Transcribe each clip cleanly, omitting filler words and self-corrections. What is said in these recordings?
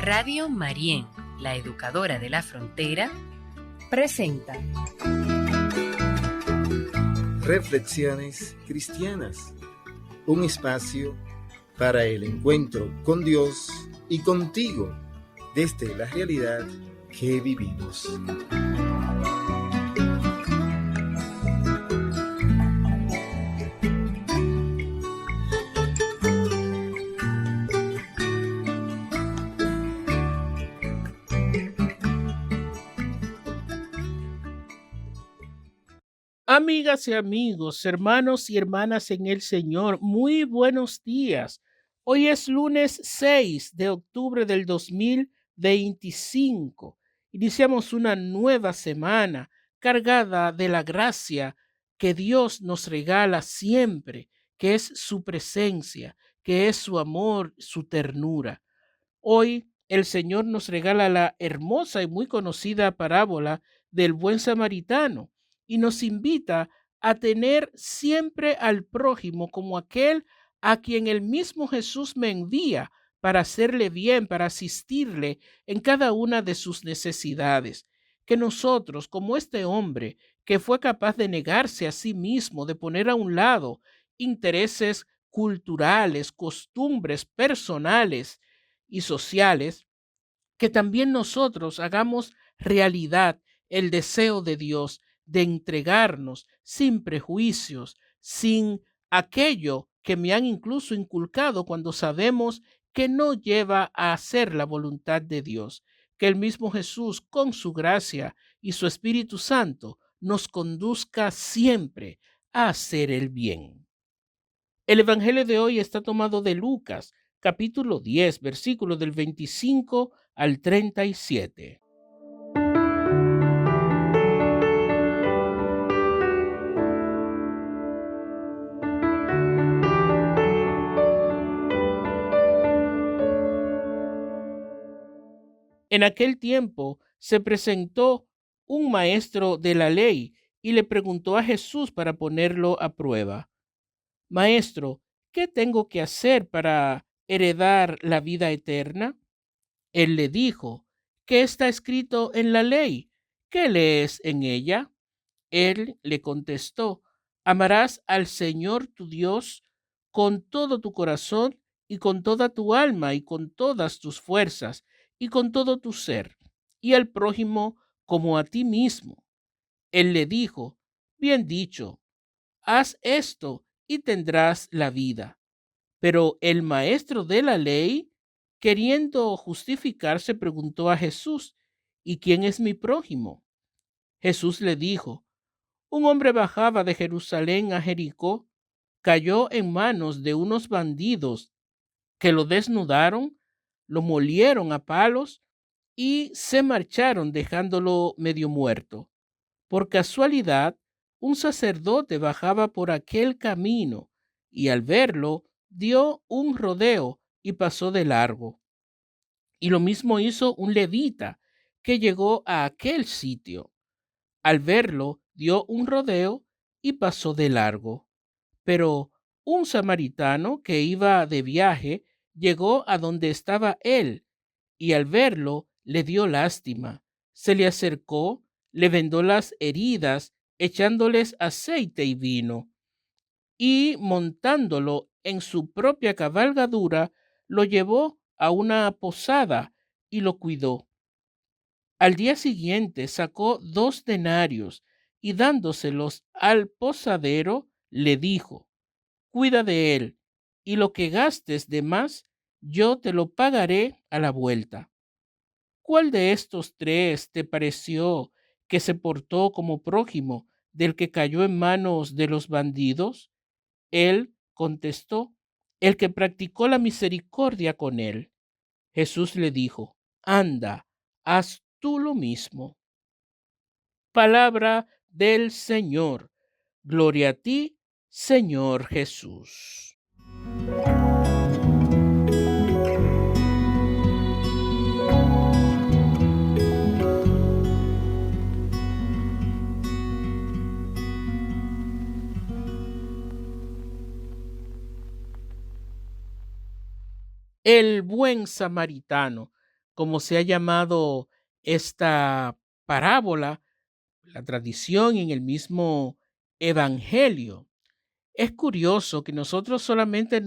Radio Marién, la educadora de la frontera, presenta Reflexiones Cristianas, un espacio para el encuentro con Dios y contigo desde la realidad que vivimos. Amigas y amigos, hermanos y hermanas en el Señor, muy buenos días. Hoy es lunes 6 de octubre del 2025. Iniciamos una nueva semana cargada de la gracia que Dios nos regala siempre, que es su presencia, que es su amor, su ternura. Hoy el Señor nos regala la hermosa y muy conocida parábola del buen samaritano y nos invita a tener siempre al prójimo como aquel a quien el mismo Jesús me envía para hacerle bien, para asistirle en cada una de sus necesidades. Que nosotros, como este hombre que fue capaz de negarse a sí mismo, de poner a un lado intereses culturales, costumbres personales y sociales, que también nosotros hagamos realidad el deseo de Dios de entregarnos sin prejuicios, sin aquello que me han incluso inculcado cuando sabemos que no lleva a hacer la voluntad de Dios. Que el mismo Jesús, con su gracia y su Espíritu Santo, nos conduzca siempre a hacer el bien. El Evangelio de hoy está tomado de Lucas, capítulo 10, versículos del 25 al 37. En aquel tiempo se presentó un maestro de la ley y le preguntó a Jesús para ponerlo a prueba: Maestro, ¿qué tengo que hacer para heredar la vida eterna? Él le dijo: ¿qué está escrito en la ley? ¿Qué lees en ella? Él le contestó: amarás al Señor tu Dios con todo tu corazón y con toda tu alma y con todas tus fuerzas y con todo tu ser, y al prójimo como a ti mismo. Él le dijo: bien dicho, haz esto y tendrás la vida. Pero el maestro de la ley, queriendo justificarse, preguntó a Jesús: ¿y quién es mi prójimo? Jesús le dijo: un hombre bajaba de Jerusalén a Jericó, cayó en manos de unos bandidos que lo desnudaron, lo molieron a palos y se marcharon dejándolo medio muerto. Por casualidad, un sacerdote bajaba por aquel camino y al verlo dio un rodeo y pasó de largo. Y lo mismo hizo un levita que llegó a aquel sitio. Al verlo dio un rodeo y pasó de largo. Pero un samaritano que iba de viaje llegó a donde estaba él y al verlo le dio lástima. Se le acercó, le vendó las heridas, echándoles aceite y vino, y montándolo en su propia cabalgadura, lo llevó a una posada y lo cuidó. Al día siguiente sacó 2 denarios y dándoselos al posadero, le dijo: cuida de él, y lo que gastes de más, yo te lo pagaré a la vuelta. ¿Cuál de estos 3 te pareció que se portó como prójimo del que cayó en manos de los bandidos? Él contestó: el que practicó la misericordia con él. Jesús le dijo: anda, haz tú lo mismo. Palabra del Señor. Gloria a ti, Señor Jesús. El buen samaritano, como se ha llamado esta parábola, la tradición en el mismo evangelio. Es curioso que nosotros solamente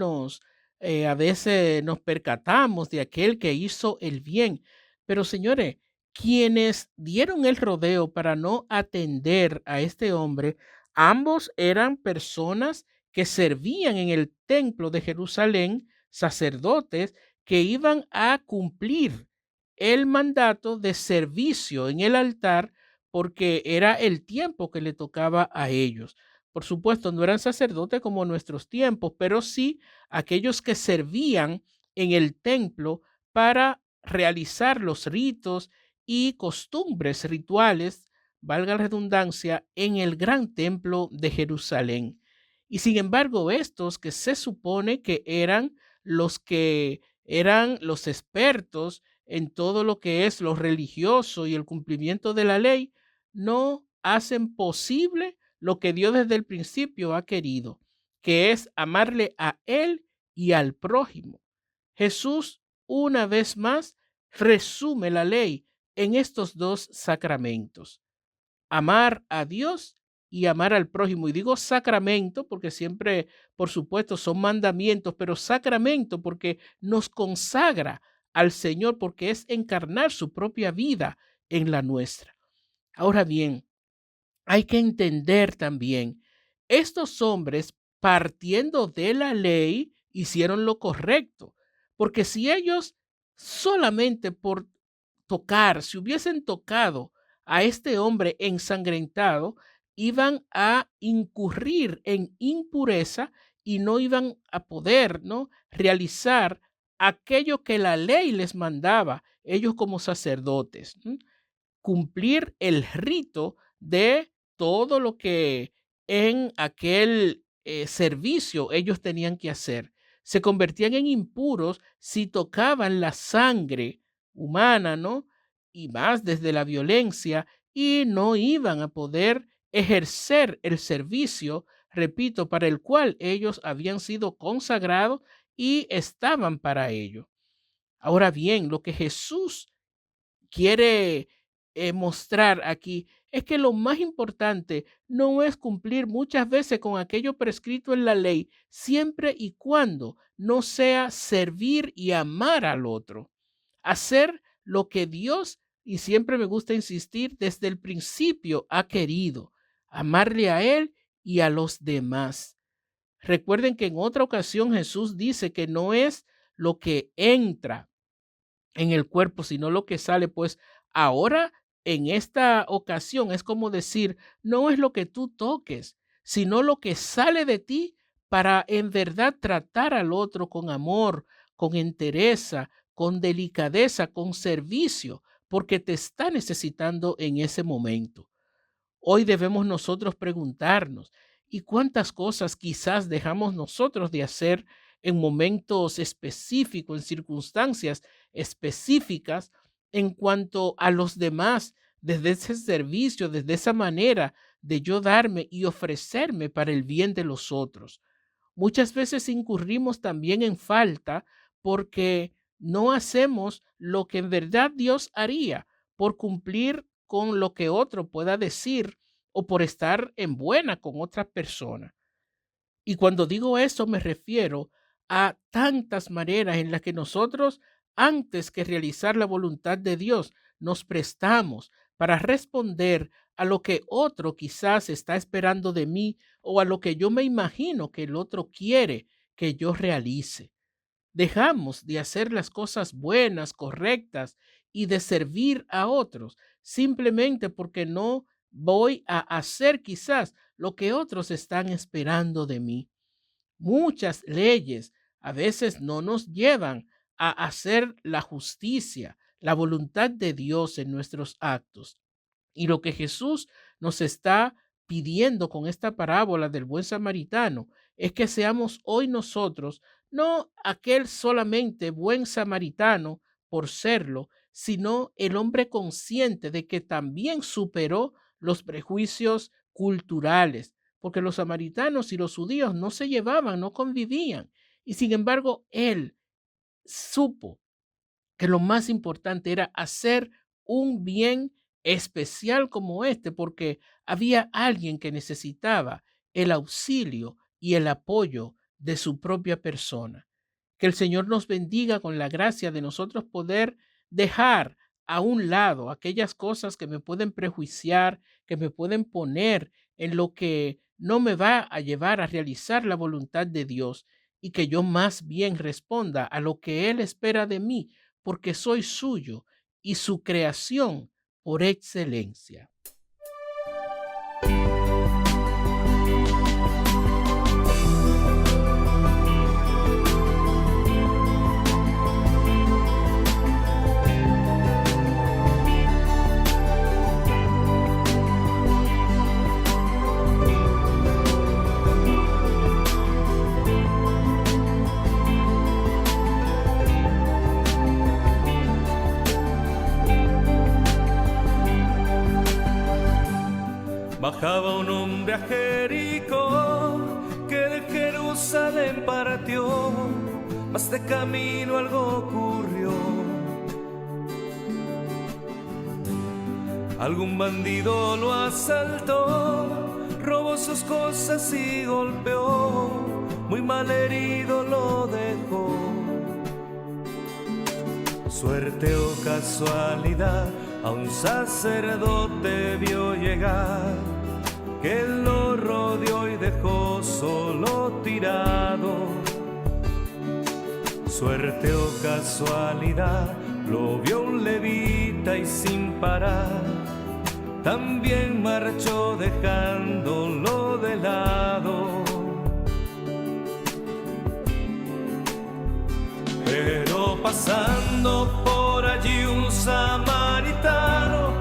a veces nos percatamos de aquel que hizo el bien, pero señores, quienes dieron el rodeo para no atender a este hombre, ambos eran personas que servían en el templo de Jerusalén, sacerdotes que iban a cumplir el mandato de servicio en el altar porque era el tiempo que le tocaba a ellos. Por supuesto, no eran sacerdotes como nuestros tiempos, pero sí aquellos que servían en el templo para realizar los ritos y costumbres rituales, valga la redundancia, en el gran templo de Jerusalén. Y sin embargo, estos que se supone que eran los expertos en todo lo que es lo religioso y el cumplimiento de la ley, no hacen posible lo que Dios desde el principio ha querido, que es amarle a Él y al prójimo. Jesús, una vez más, resume la ley en estos dos sacramentos: amar a Dios y amar al prójimo. Y digo sacramento porque siempre, por supuesto, son mandamientos, pero sacramento porque nos consagra al Señor, porque es encarnar su propia vida en la nuestra. Ahora bien, hay que entender también, estos hombres, partiendo de la ley, hicieron lo correcto, porque si ellos solamente por tocar, si hubiesen tocado a este hombre ensangrentado, iban a incurrir en impureza y no iban a poder, ¿no?, realizar aquello que la ley les mandaba, ellos como sacerdotes, cumplir el rito de todo lo que en aquel servicio ellos tenían que hacer. Se convertían en impuros si tocaban la sangre humana, ¿no? Y más desde la violencia, y no iban a poder ejercer el servicio, repito, para el cual ellos habían sido consagrados y estaban para ello. Ahora bien, lo que Jesús quiere mostrar aquí es que lo más importante no es cumplir muchas veces con aquello prescrito en la ley, siempre y cuando no sea servir y amar al otro. Hacer lo que Dios, y siempre me gusta insistir, desde el principio ha querido, amarle a Él y a los demás. Recuerden que en otra ocasión Jesús dice que no es lo que entra en el cuerpo, sino lo que sale. Pues ahora, en esta ocasión, es como decir, no es lo que tú toques, sino lo que sale de ti para en verdad tratar al otro con amor, con entereza, con delicadeza, con servicio, porque te está necesitando en ese momento. Hoy debemos nosotros preguntarnos, ¿y cuántas cosas quizás dejamos nosotros de hacer en momentos específicos, en circunstancias específicas, en cuanto a los demás, desde ese servicio, desde esa manera de yo darme y ofrecerme para el bien de los otros? Muchas veces incurrimos también en falta porque no hacemos lo que en verdad Dios haría por cumplir con lo que otro pueda decir o por estar en buena con otra persona. Y cuando digo eso me refiero a tantas maneras en las que nosotros, antes que realizar la voluntad de Dios, nos prestamos para responder a lo que otro quizás está esperando de mí o a lo que yo me imagino que el otro quiere que yo realice. Dejamos de hacer las cosas buenas, correctas y de servir a otros simplemente porque no voy a hacer quizás lo que otros están esperando de mí. Muchas leyes a veces no nos llevan a hacer la justicia, la voluntad de Dios en nuestros actos. Y lo que Jesús nos está pidiendo con esta parábola del buen samaritano es que seamos hoy nosotros, no aquel solamente buen samaritano por serlo, sino el hombre consciente de que también superó los prejuicios culturales, porque los samaritanos y los judíos no se llevaban, no convivían. Y sin embargo, él supo que lo más importante era hacer un bien especial como este, porque había alguien que necesitaba el auxilio y el apoyo de su propia persona. Que el Señor nos bendiga con la gracia de nosotros poder dejar a un lado aquellas cosas que me pueden prejuiciar, que me pueden poner en lo que no me va a llevar a realizar la voluntad de Dios, y que yo más bien responda a lo que Él espera de mí, porque soy suyo y su creación por excelencia. Bajaba un hombre a Jericó, que de Jerusalén partió, mas de camino algo ocurrió. Algún bandido lo asaltó, robó sus cosas y golpeó, muy mal herido lo dejó. Suerte o casualidad, a un sacerdote vio llegar, que lo rodeó y dejó solo tirado. Suerte o casualidad, lo vio un levita y sin parar, también marchó dejándolo de lado. Pero pasando por allí un samaritano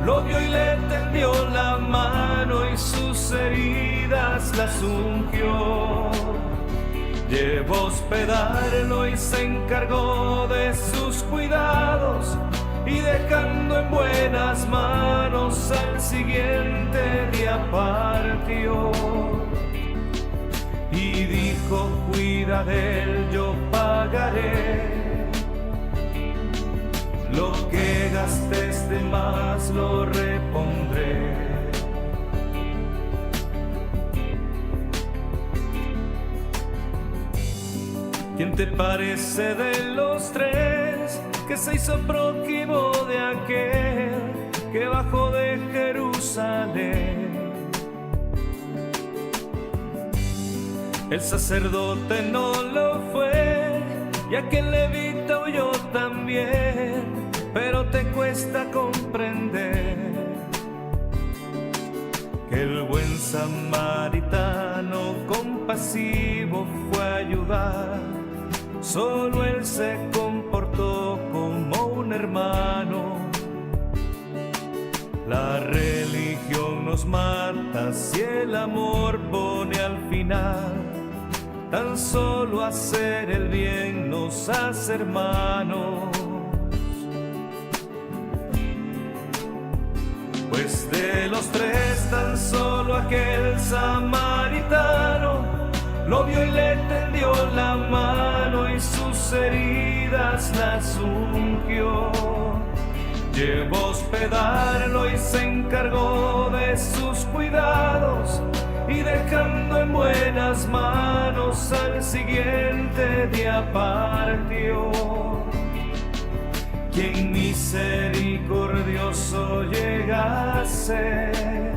lo vio y le tendió la mano y sus heridas las ungió. Llevó a hospedarlo y se encargó de sus cuidados, y dejando en buenas manos al siguiente día partió. Y dijo: cuida de él, yo pagaré lo que gastes de más, lo repondré. ¿Quién te parece de los tres que se hizo prójimo de aquel que bajó de Jerusalén? El sacerdote no lo fue, y aquel levita huyó también, pero te cuesta comprender que el buen samaritano compasivo fue a ayudar. Solo él se comportó como un hermano. La religión nos mata si el amor pone al final. Tan solo hacer el bien nos hace hermanos. Pues de los tres tan solo aquel samaritano lo vio y le tendió la mano y sus heridas las ungió. Llevó a hospedarlo y se encargó de sus cuidados, y dejando en buenas manos al siguiente día partió. Quien misericordioso llega a ser,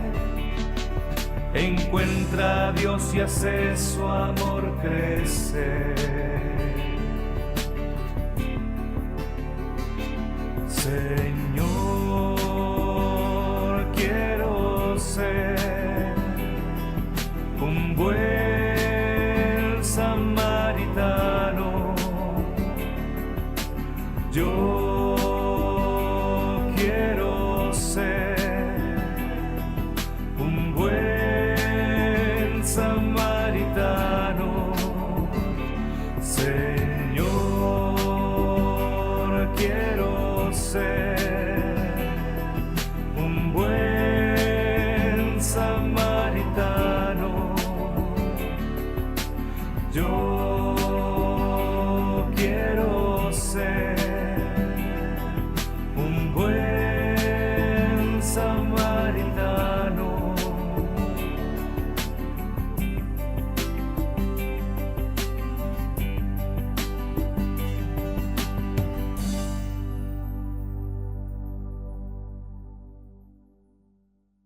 encuentra a Dios y hace su amor crecer. Señor, quiero ser un buen samaritano. Yo quiero ser un buen samaritano. Señor, quiero ser un buen samaritano. Yo quiero ser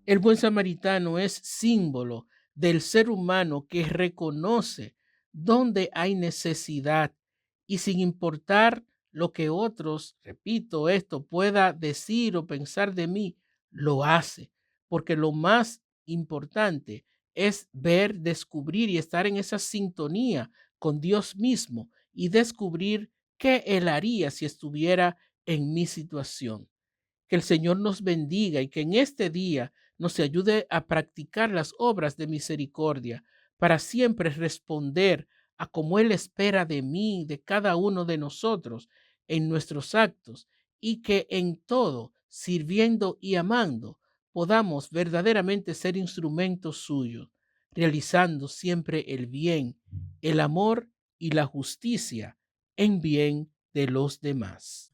El buen samaritano es símbolo del ser humano que reconoce dónde hay necesidad y sin importar lo que otros, repito esto, pueda decir o pensar de mí, lo hace, porque lo más importante es ver, descubrir y estar en esa sintonía con Dios mismo y descubrir qué Él haría si estuviera en mi situación. Que el Señor nos bendiga y que en este día nos ayude a practicar las obras de misericordia para siempre responder a como Él espera de mí, de cada uno de nosotros en nuestros actos, y que en todo, sirviendo y amando, podamos verdaderamente ser instrumentos suyos, realizando siempre el bien, el amor y la justicia en bien de los demás.